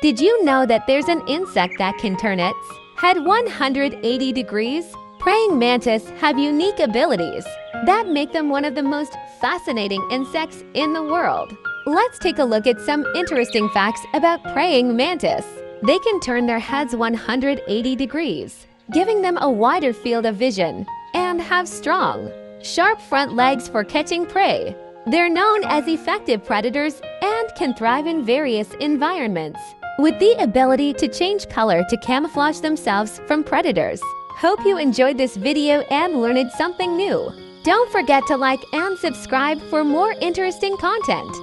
Did you know that there's an insect that can turn its head 180 degrees? Praying mantis have unique abilities that make them one of the most fascinating insects in the world. Let's take a look at some interesting facts about praying mantis. They can turn their heads 180 degrees, giving them a wider field of vision, and have strong, sharp front legs for catching prey. They're known as effective predators and can thrive in various environments, with the ability to change color to camouflage themselves from predators. Hope you enjoyed this video and learned something new. Don't forget to like and subscribe for more interesting content.